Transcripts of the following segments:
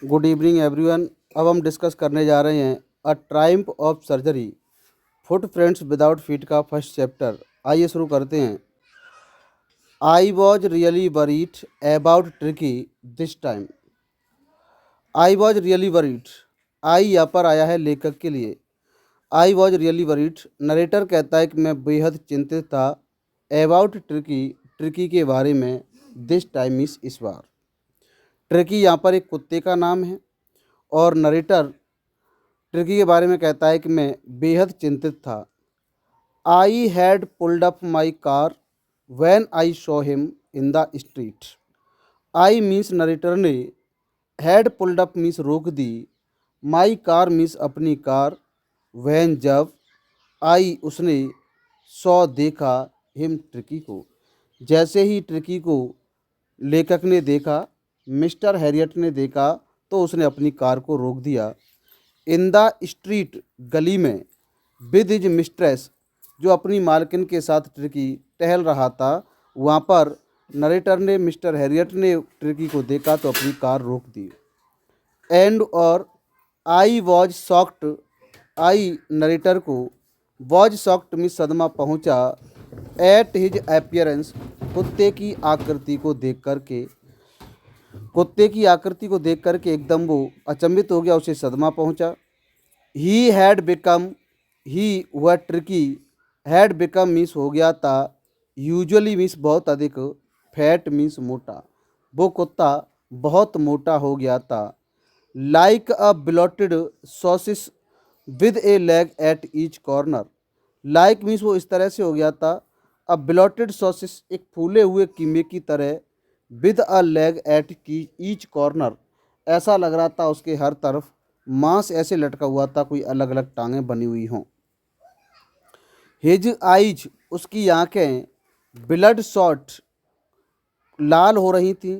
Good evening everyone. अब हम discuss करने जा रहे हैं a triumph of surgery foot friends without feet का फर्स्ट चैप्टर। आइए शुरू करते हैं। I was really worried about Tricki this time. I was really worried. I यहाँ पर आया है लेखक के लिए। I was really worried, narrator कहता है कि मैं बेहद चिंतित था अबाउट ट्रिकी, ट्रिकी के बारे में, दिस टाइम इस बार। ट्रिकी यहाँ पर एक कुत्ते का नाम है और नरेटर ट्रिकी के बारे में कहता है कि मैं बेहद चिंतित था। I had pulled up my car when I Shaw him in the street. I means narrator ने, हैड पुल्ड अप मीन्स रोक दी, माई कार मीन्स अपनी कार, वैन जब, आई उसने, सॉ देखा, हिम ट्रिकी को जैसे ही ट्रिकी को लेखक ने देखा, मिस्टर हैरियट ने देखा, तो उसने अपनी कार को रोक दिया। इन द स्ट्रीट गली में, विद हिज मिस्ट्रेस जो अपनी मालकिन के साथ ट्रिकी टहल रहा था, वहाँ पर नरेटर ने, मिस्टर हैरियट ने ट्रिकी को देखा तो अपनी कार रोक दी। एंड और I was shocked, I narrator को, वॉज शॉक्ड मीन्स सदमा पहुँचा, एट हिज अपीयरेंस कुत्ते की आकृति को देख करके, कुत्ते की आकृति को देख करके एकदम वो अचंभित हो गया, उसे सदमा पहुंचा। ही हैड बिकम, ही वह ट्रिकी, हैड बिकम मीन्स हो गया था, यूजुअली मीन्स बहुत अधिक, फैट मीन्स मोटा, वो कुत्ता बहुत मोटा हो गया था। Like a bloated sausage with a leg at each corner, like means वो इस तरह से हो गया था, अ ब्लोटेड सॉसिस एक फूले हुए कीमे की तरह, विद अ लेग एट की ईच कॉर्नर ऐसा लग रहा था उसके हर तरफ मांस ऐसे लटका हुआ था, कोई अलग अलग टांगें बनी हुई हों। हिज आइज उसकी आंखें, ब्लड शॉट लाल हो रही थीं,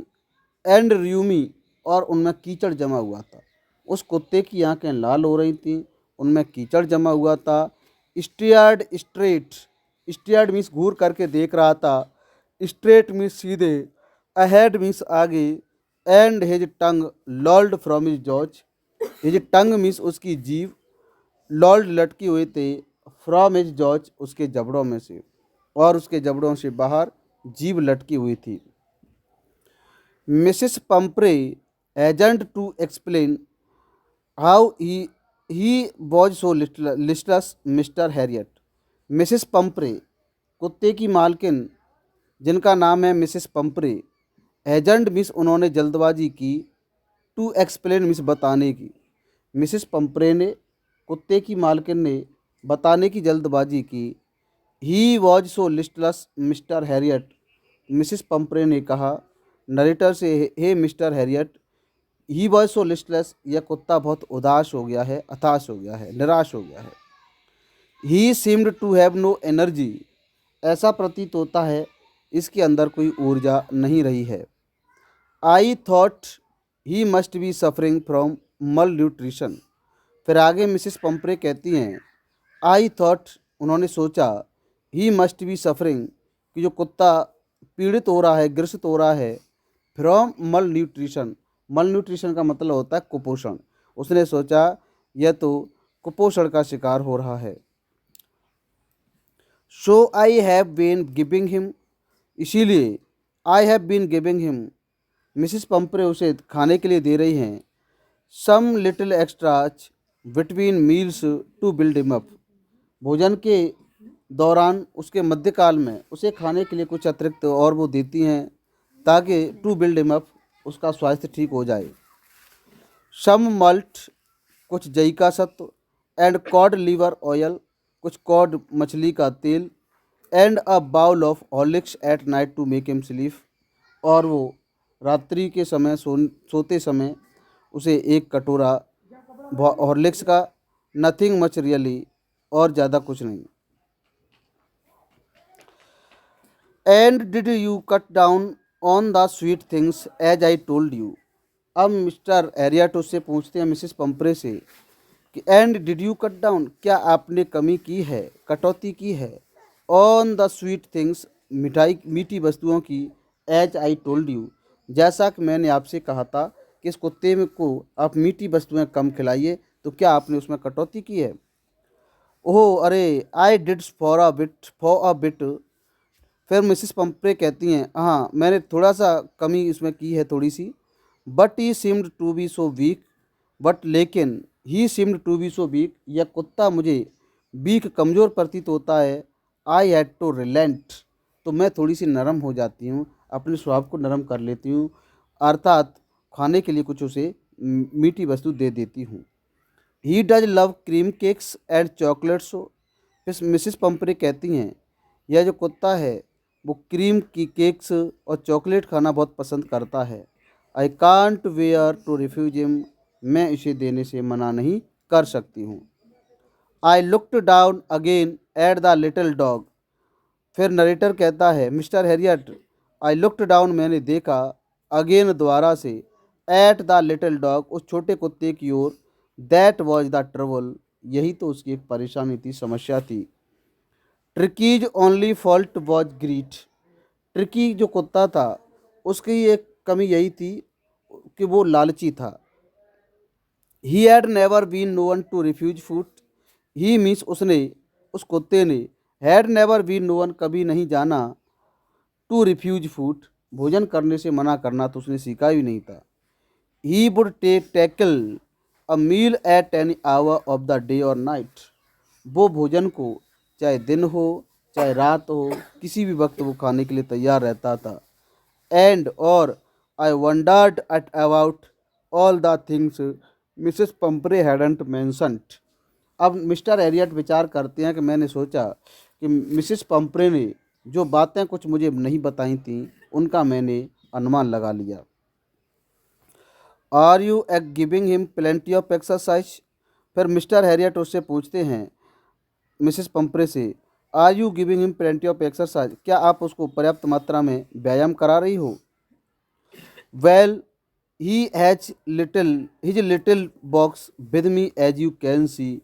एंड र्यूमी और उनमें कीचड़ जमा हुआ था। उस कुत्ते की आंखें लाल हो रही थीं, उनमें कीचड़ जमा हुआ था। स्टीयर्ड स्ट्रेट, स्टीयर्ड मीन्स घूर करके देख रहा था, स्ट्रेट मीन्स सीधे, अहेड मीन्स आगे, and his tongue लॉल्ड from his jaws, his tongue means उसकी जीभ, लॉल्ड लटकी हुए थे, फ्रॉम हिज जॉज उसके जबड़ों में से, और उसके जबड़ों से बाहर जीभ लटकी हुई थी। Mrs Pumphrey agent to explain how he was so listless Mr Herriot. Mrs Pumphrey कुत्ते की मालकिन जिनका नाम है मिसिस पंपरे, एजेंट मिस उन्होंने जल्दबाजी की, टू एक्सप्लेन मिस बताने की। मिसिस पंपरे ने, कुत्ते की मालकिन ने बताने की जल्दबाजी की। He was so listless Mr Herriot, Mrs Pumphrey ने कहा नरेटर से, hey Mr Herriot, he was so listless, यह कुत्ता बहुत उदास हो गया है, हताश हो गया है, निराश हो गया है। He seemed to have no energy, ऐसा प्रतीत होता है इसके अंदर कोई ऊर्जा नहीं रही है। I thought he must be suffering from मल न्यूट्रिशन। फिर आगे मिसिस पंपरे कहती हैं, आई थॉट उन्होंने सोचा, ही मस्ट बी सफरिंग कि जो कुत्ता पीड़ित हो रहा है, ग्रसित हो रहा है, फ्रॉम मल न्यूट्रिशन, मल न्यूट्रिशन का मतलब होता है कुपोषण। उसने सोचा यह तो कुपोषण का शिकार हो रहा है। So I have been giving him, इसीलिए I have been giving him, Mrs Pumphrey उसे खाने के लिए दे रही हैं, some little extras between meals to build him up, भोजन के दौरान उसके मध्यकाल में उसे खाने के लिए कुछ अतिरिक्त और वो देती हैं ताकि टू बिल्ड हिम अप उसका स्वास्थ्य ठीक हो जाए। सम मल्ट कुछ जई का सत्व, एंड कॉड लीवर ऑयल कुछ कॉड मछली का तेल, and a bowl of Horlicks at night to make him sleep, और वो रात्रि के समय सोते समय उसे एक कटोरा हॉर्लिक्स का, नथिंग मच रियली, और ज़्यादा कुछ नहीं। And did you cut down on the sweet things as I told you. अब मिस्टर हैरियट उससे पूछते हैं मिसिस पंपरे से कि and did you cut down, क्या आपने कमी की है, कटौती की है, ऑन द स्वीट थिंग्स मिठाई मीठी वस्तुओं की, एज आई टोल्ड यू जैसा कि मैंने आपसे कहा था, कि इस कुत्ते में को आप मीठी वस्तुएं कम खिलाइए, तो क्या आपने उसमें कटौती की है? ओह अरे, I did for a bit. फिर मिसिस पंपरे कहती हैं, हाँ मैंने थोड़ा सा कमी इसमें की है, थोड़ी सी। But he seemed to be so weak. But लेकिन he seemed to be so weak, यह कुत्ता मुझे वीक कमज़ोर प्रतीत होता है। आई हैड टू रिलेंट, तो मैं थोड़ी सी नरम हो जाती हूँ, अपने स्वभाव को नरम कर लेती हूँ, अर्थात खाने के लिए कुछ उसे मीठी वस्तु दे देती हूँ। He does love cream cakes and chocolates. फिर मिसिस पंपरे कहती हैं, यह जो कुत्ता है वो क्रीम की केक्स और चॉकलेट खाना बहुत पसंद करता है। I can't bear to refuse him, मैं इसे देने से मना नहीं कर सकती हूँ। I looked down again at the little dog. फिर नरेटर कहता है, mister Herriot, I looked down, मैंने देखा, अगेन दोबारा से, एट द लिटिल डॉग, उस छोटे कुत्ते की ओर। दैट वॉज द ट्रबल, यही तो उसकी एक परेशानी थी, समस्या थी। ट्रिकीज only fault was greet. Tricky जो कुत्ता था उसकी एक कमी यही थी कि वो लालची था। He had never been known to refuse food. He means उसने, उस कुत्ते ने, हैड नेवर बीन नोन, कभी नहीं जाना, टू रिफ्यूज फूड, भोजन करने से मना करना तो उसने सीखा भी नहीं था। He would tackle a meal at any hour of the day और नाइट। वो भोजन को चाहे दिन हो चाहे रात हो, किसी भी वक्त वो खाने के लिए तैयार रहता था। एंड और I wondered at about all the things Mrs Pumphrey hadn't mentioned. अब मिस्टर एरियट विचार करते हैं कि मैंने सोचा कि मिसेस पंपरे ने जो बातें कुछ मुझे नहीं बताई थीं उनका मैंने अनुमान लगा लिया। Are you giving him plenty of exercise. फिर मिस्टर हैरियट उससे पूछते हैं, मिसेस पंपरे से, are you giving him plenty of exercise, क्या आप उसको पर्याप्त मात्रा में व्यायाम करा रही हो? Well he has little box with me as you can see.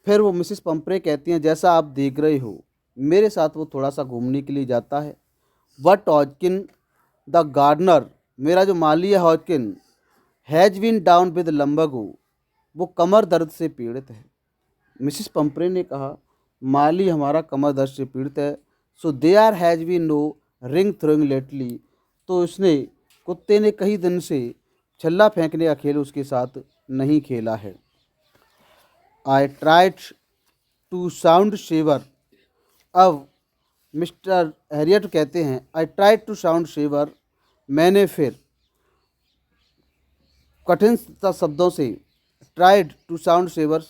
फिर वो मिसेस पंपरे कहती हैं, जैसा आप देख रहे हो मेरे साथ वो थोड़ा सा घूमने के लिए जाता है। वट हॉजकिन द गार्डनर, मेरा जो माली है Hodgkin, has been down with lumbago, वो कमर दर्द से पीड़ित है। मिसिस पंपरे ने कहा, माली हमारा कमर दर्द से पीड़ित है। So there has been no ring throwing lately, तो उसने, कुत्ते ने कई दिन से छल्ला फेंकने का खेल उसके साथ नहीं खेला है। I tried to sound severe. अब मिस्टर हैरियट कहते हैं, I tried to sound severe, मैंने फिर कठिन शब्दों से ट्राइड टू साउंड सेवर्स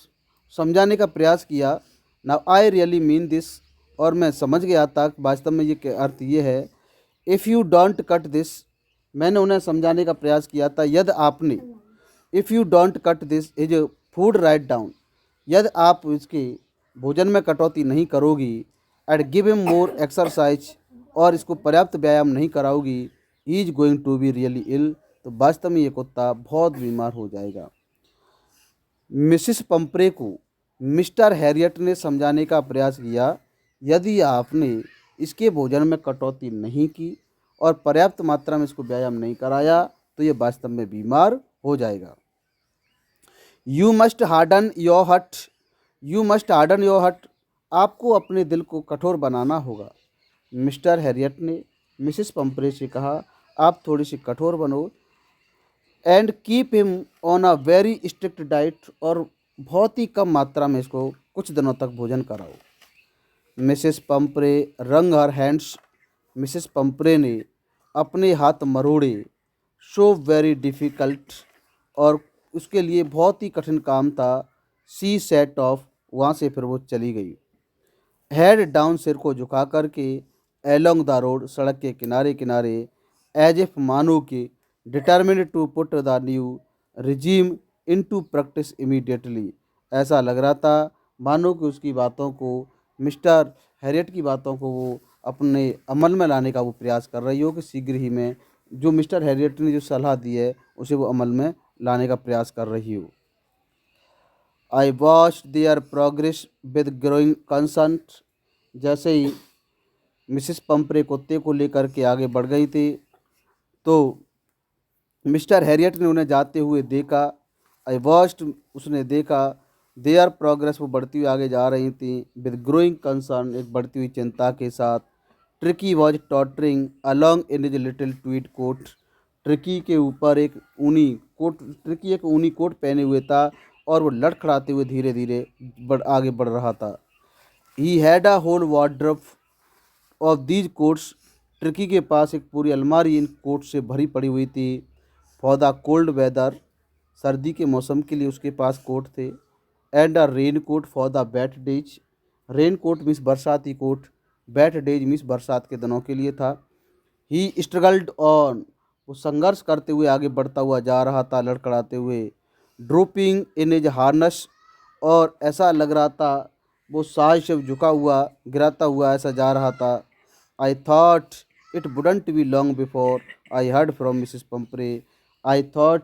समझाने का प्रयास किया। Now I really mean this, और मैं समझ गया था वास्तव में ये अर्थ ये है। If you don't cut this, मैंने उन्हें समझाने का प्रयास किया था, यदि आपने, if you don't cut this is food right down, यदि आप इसके भोजन में कटौती नहीं करोगी, and give him more exercise, और इसको पर्याप्त व्यायाम नहीं कराओगी, he is going to be really ill, तो वास्तव में ये कुत्ता बहुत बीमार हो जाएगा। मिसिस पंपरे को मिस्टर हैरियट ने समझाने का प्रयास किया, यदि आपने इसके भोजन में कटौती नहीं की और पर्याप्त मात्रा में इसको व्यायाम नहीं कराया तो ये वास्तव में बीमार हो जाएगा। यू मस्ट हार्डन योर हट, यू मस्ट हार्डन योर हट, आपको अपने दिल को कठोर बनाना होगा। मिस्टर हैरियट ने मिसिस पंपरे से कहा, आप थोड़ी सी कठोर बनो, and keep him on a very strict diet, और बहुत ही कम मात्रा में इसको कुछ दिनों तक भोजन कराओ। मिसेस पंपरे रंग हर हैंड्स, मिसेस पंपरे ने अपने हाथ मरोड़े। शो वेरी डिफ़िकल्ट, और उसके लिए बहुत ही कठिन काम था। सी सेट ऑफ, वहाँ से फिर वो चली गई। हेड डाउन, सिर को झुका करके, एलोंग द रोड, सड़क के किनारे किनारे, एज इफ, मानो कि, determined to put the new regime into practice immediately, ऐसा लग रहा था मानो कि उसकी बातों को, मिस्टर हैरियट की बातों को वो अपने अमल में लाने का वो प्रयास कर रही हो कि शीघ्र ही में जो मिस्टर हैरियट ने जो सलाह दी है उसे वो अमल में लाने का प्रयास कर रही हो। I watch there progress with growing concern, जैसे ही मिसिस पंपरे कुत्ते को लेकर के आगे बढ़ गई थी तो मिस्टर हैरियट ने उन्हें जाते हुए देखा। आई वॉच्ड, उसने देखा। देयर प्रोग्रेस, वो बढ़ती हुई आगे जा रही थी। विद ग्रोइंग कंसर्न, एक बढ़ती हुई चिंता के साथ। Tricki was tottering along in is little tweed coat, Tricki के ऊपर एक ऊनी कोट, ट्रिकी एक ऊनी कोट पहने हुए था और वो लड़खड़ाते हुए धीरे धीरे आगे बढ़ रहा था। He had a whole wardrobe of these coats, Tricki के पास एक पूरी अलमारी इन कोट से भरी पड़ी हुई थी। फॉर द कोल्ड वेदर, सर्दी के मौसम के लिए उसके पास कोट थे। And a rain coat for the bad days, rain coat means बरसाती कोट, बैट डेज मीन्स बरसात के दिनों के लिए था। ही स्ट्रगल्ड ऑन, वो संघर्ष करते हुए आगे बढ़ता हुआ जा रहा था, लड़खड़ाते हुए। ड्रोपिंग इन इज हार्नस, और ऐसा लग रहा था वो साज से झुका हुआ, गिराता हुआ ऐसा जा रहा था। I thought it wouldn't be long before I heard from Mrs Pumphrey, I thought,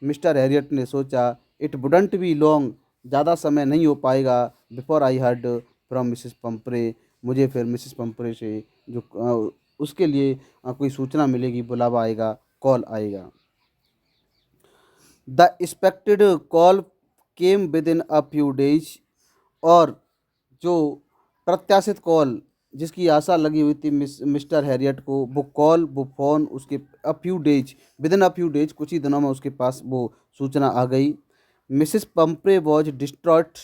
Mr Herriot ने सोचा, इट वुडंट बी लॉन्ग, ज़्यादा समय नहीं हो पाएगा, before I heard from Mrs Pumphrey, मुझे फिर मिसिस पंपरे से जो उसके लिए कोई सूचना मिलेगी, बुलावा आएगा, कॉल आएगा। The expected call came with in a few days, और जो प्रत्याशित कॉल जिसकी आशा लगी हुई थी मिस्टर हैरियट को, वो कॉल, वो फ़ोन उसके a few days, with in a few days, कुछ ही दिनों में उसके पास वो सूचना आ गई। मिसिस पंपरे वॉज डिस्ट्रॉट,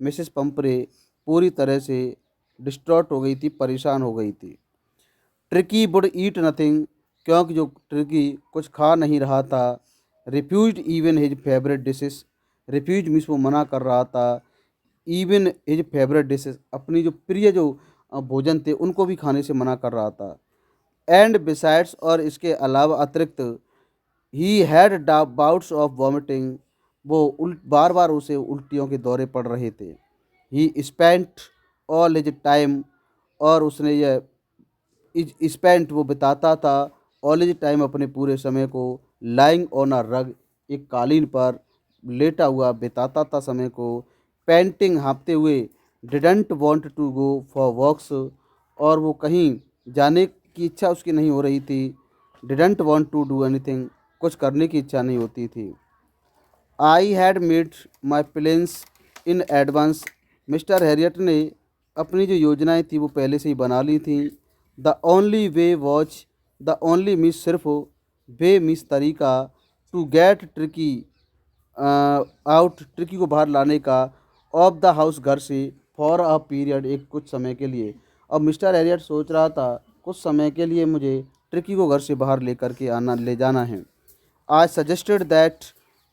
मिसिस पंपरे पूरी तरह से डिस्ट्रॉट हो गई थी, परेशान हो गई थी। ट्रिकी वुड ईट नथिंग, क्योंकि जो ट्रिकी कुछ खा नहीं रहा था। Refuse even his favourite dishes, refuse means वो मना कर रहा था। इवन हिज फेवरेट डिशेस, अपनी जो प्रिय जो भोजन थे उनको भी खाने से मना कर रहा था। एंड बिसाइड्स, और इसके अलावा अतिरिक्त, he had bouts of vomiting, वो बार बार उसे उल्टियों के दौरे पड़ रहे थे। ही स्पेंट ऑल हिज टाइम, और उसने यह स्पेंट वो बिताता था ऑल हिज टाइम, अपने पूरे समय को, लाइंग ऑन अ रग, एक कालीन पर लेटा हुआ बिताता था समय को। पेंटिंग, हाँफते हुए। Didn't want to go for walks, और वो कहीं जाने की इच्छा उसकी नहीं हो रही थी। Didn't want to do anything, कुछ करने की इच्छा नहीं होती थी। I had made my plans in advance, mister Herriot ने अपनी जो योजनाएं थी वो पहले से ही बना ली थी। The only way watch, the only means सिर्फ, वे मीन्स तरीका, to get Tricki out, Tricki को बाहर लाने का, ऑफ द हाउस, घर से, फॉर अ पीरियड, एक कुछ समय के लिए। अब मिस्टर हैरियट सोच रहा था कुछ समय के लिए मुझे ट्रिकी को घर से बाहर लेकर के आना, ले जाना है। आज सजेस्टेड दैट,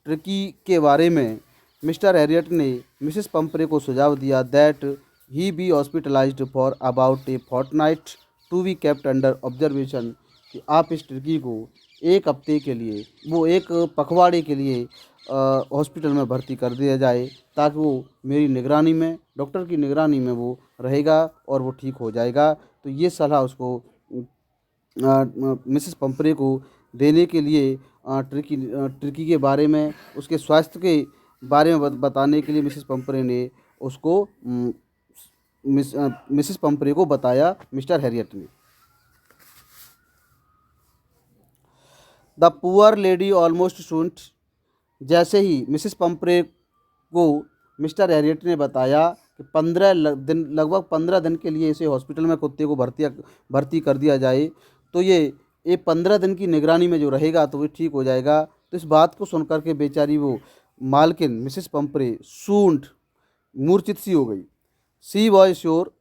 ट्रिकी के बारे में मिस्टर हैरियट ने मिसेस पंपरे को सुझाव दिया, that he be hospitalised for about a fortnight, to be kept under observation, कि आप इस ट्रिकी को एक हफ्ते के लिए, वो एक पखवाड़े के लिए हॉस्पिटल में भर्ती कर दिया जाए, ताकि वो मेरी निगरानी में, डॉक्टर की निगरानी में वो रहेगा और वो ठीक हो जाएगा। तो ये सलाह उसको मिसेस पंपरे को देने के लिए, ट्रिकी के बारे में, उसके स्वास्थ्य के बारे में बताने के लिए मिसेस पंपरे ने उसको मिसेस पंपरे को बताया, मिस्टर हैरियट ने। द पुअर लेडी ऑलमोस्ट सुंट, जैसे ही मिसेस पंपरे को मिस्टर हैरियट ने बताया कि 15 दिन, लगभग 15 दिन के लिए इसे हॉस्पिटल में कुत्ते को भर्ती कर दिया जाए, तो ये 15 दिन की निगरानी में जो रहेगा तो वो ठीक हो जाएगा। तो इस बात को सुनकर के बेचारी वो मालकिन मिसेस पंपरे सूंड, मूर्छित सी हो गई। सी वॉज श्योर,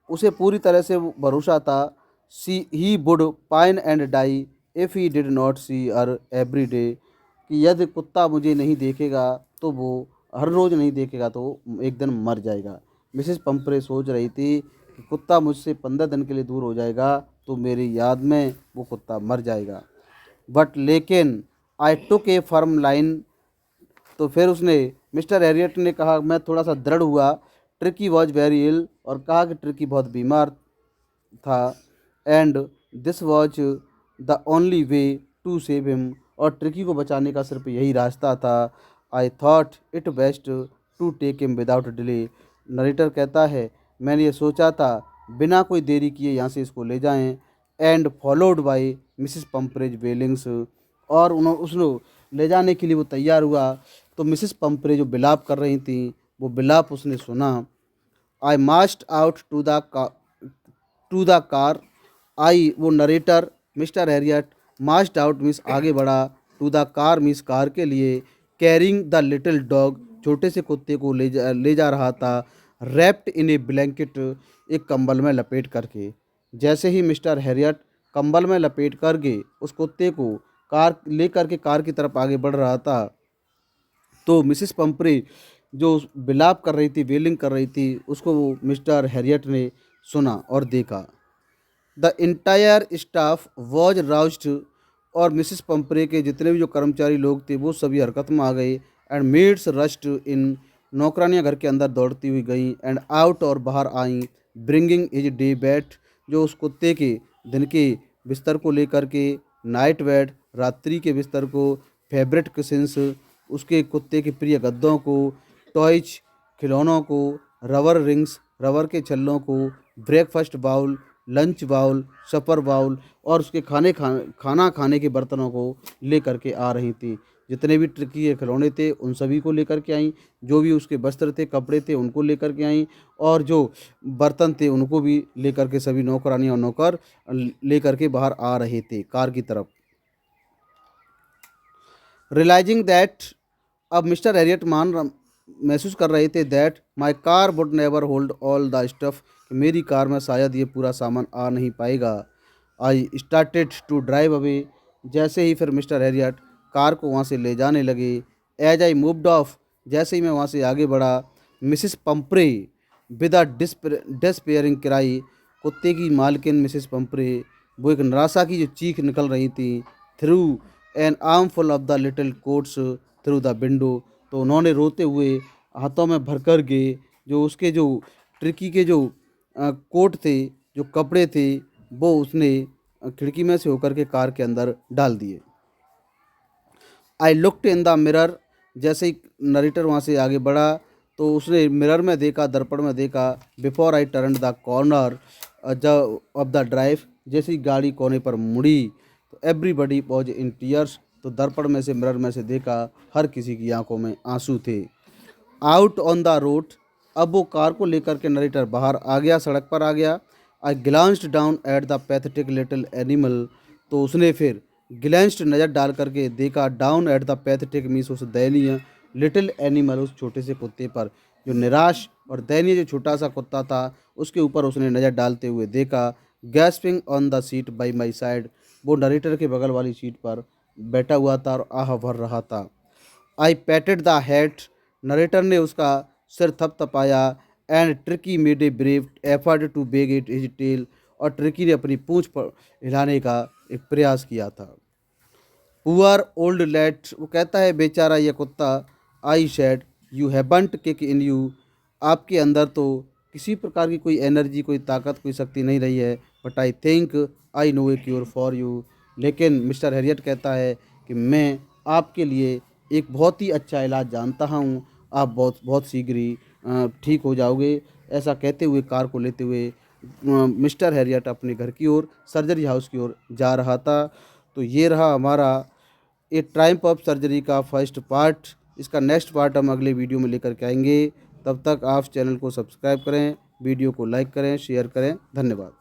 उसे पूरी तरह से भरोसा था, see he would pine and die if he did not see her every day, कि यदि कुत्ता मुझे नहीं देखेगा तो वो हर रोज़ नहीं देखेगा तो वो एक दिन मर जाएगा। मिसेस पंपरे सोच रही थी कि कुत्ता मुझसे 15 दिन के लिए दूर हो जाएगा तो मेरी याद में वो कुत्ता मर जाएगा। बट लेकिन आई टुक ए फर्म लाइन, तो फिर उसने, मिस्टर हैरियट ने कहा, मैं थोड़ा सा दृढ़ हुआ। ट्रिकी वॉज वेरी इल, और कहा कि ट्रिकी बहुत बीमार था। And this was the only way to save him, और ट्रिकी को बचाने का सिर्फ यही रास्ता था। I thought it best to take him without delay, narrator कहता है, मैंने ये सोचा था बिना कोई देरी किए यहाँ से इसको ले जाएं। एंड फॉलोड बाय मिसिस पंपरेज वेलिंग्स, और उसने ले जाने के लिए वो तैयार हुआ तो मिसेस पंपरे जो बिलाप कर रही थी वो बिलाप उसने सुना। I marched out to the car. I वो narrator Mr Herriot marched out means आगे बढ़ा, to the car means car के लिए, कैरिंग द लिटिल डॉग छोटे से कुत्ते को ले जा रहा था, रैप्ड इन ए ब्लैंकेट एक कंबल में लपेट करके। जैसे ही मिस्टर हैरियट कंबल में लपेट करके उस कुत्ते को कार लेकर के कार की तरफ आगे बढ़ रहा था तो मिसेस पंपरे जो बिलाप कर रही थी, वेलिंग कर रही थी, उसको वो मिस्टर हैरियट ने सुना और देखा। द इंटायर स्टाफ वॉज राउस्ड और मिसेस पंपरे के जितने भी जो कर्मचारी लोग थे वो सभी हरकत में आ गए। एंड मेड्स रश्ड इन नौकरानियाँ घर के अंदर दौड़ती हुई गईं एंड आउट और बाहर आईं, ब्रिंगिंग हिज डे बेड जो उस कुत्ते के दिन के बिस्तर को लेकर के, नाइट बेड रात्रि के बिस्तर को, फेवरेट कुशन्स उसके कुत्ते के प्रिय गद्दों को, टॉयज खिलौनों को, रबर रिंग्स रबर के छल्लों को, ब्रेकफास्ट बाउल लंच बाउल सपर बाउल और उसके खाना खाने के बर्तनों को लेकर के आ रही थी। जितने भी ट्रिकी के खिलौने थे उन सभी को लेकर के आईं, जो भी उसके वस्त्र थे कपड़े थे उनको लेकर के आईं और जो बर्तन थे उनको भी लेकर के सभी नौकरानी और नौकर लेकर के बाहर आ रहे थे कार की तरफ। रियलाइजिंग दैट अब मिस्टर हैरियट महसूस कर रहे थे that my car would never hold all the stuff कि मेरी कार में शायद ये पूरा सामान आ नहीं पाएगा। I started to drive away जैसे ही फिर मिस्टर हैरियट कार को वहाँ से ले जाने लगे। एज आई मूव्ड ऑफ जैसे ही मैं वहाँ से आगे बढ़ा, Mrs Pumphrey with a despairing cry कुत्ते की मालकिन मिसिस पंपरे वो एक निराशा की जो चीख निकल रही थी, through an arm full of the little quotes through the window तो उन्होंने रोते हुए हाथों में भर कर के जो उसके जो ट्रिकी के जो कोट थे जो कपड़े थे वो उसने खिड़की में से होकर के कार के अंदर डाल दिए। I looked in the mirror जैसे ही नरेटर वहाँ से आगे बढ़ा तो उसने मिरर में देखा, दर्पण में देखा। Before I turn the corner of the drive जैसे ही गाड़ी कोने पर मुड़ी तो एवरीबडी वॉज इन टीयर्स तो दर्पण में से मिरर में से देखा हर किसी की आंखों में आंसू थे। आउट ऑन द रोड अब वो कार को लेकर के नरेटर बाहर आ गया, सड़क पर आ गया। I glanced down at the pathetic little animal तो उसने फिर ग्लेंस्ड नज़र डाल करके देखा down at the pathetic means उस दयनीय लिटिल एनिमल उस छोटे से कुत्ते पर जो निराश और दयनीय जो छोटा सा कुत्ता था उसके ऊपर उसने नज़र डालते हुए देखा। Gasping on the seat by my side वो नरेटर के बगल वाली सीट पर बैठा हुआ था और आह भर रहा था। I patted the head narrator ने उसका सिर थपथपाया and Tricki made a brave effort to wag it his tail और ट्रिकी ने अपनी पूंछ पर हिलाने का एक प्रयास किया था। पुअर ओल्ड लैट वो कहता है बेचारा यह कुत्ता। I said you haven't kick in you आपके अंदर तो किसी प्रकार की कोई एनर्जी कोई ताकत कोई शक्ति नहीं रही है, but I think I know A cure for you लेकिन मिस्टर हैरियट कहता है कि मैं आपके लिए एक बहुत ही अच्छा इलाज जानता हूँ, आप बहुत बहुत शीघ्र ही ठीक हो जाओगे। ऐसा कहते हुए कार को लेते हुए मिस्टर हैरियट अपने घर की ओर सर्जरी हाउस की ओर जा रहा था। तो ये रहा हमारा ए ट्रायम्फ ऑफ सर्जरी का फर्स्ट पार्ट। इसका नेक्स्ट पार्ट हम अगले वीडियो में लेकर के आएंगे। तब तक आप चैनल को सब्सक्राइब करें, वीडियो को लाइक करें, शेयर करें। धन्यवाद।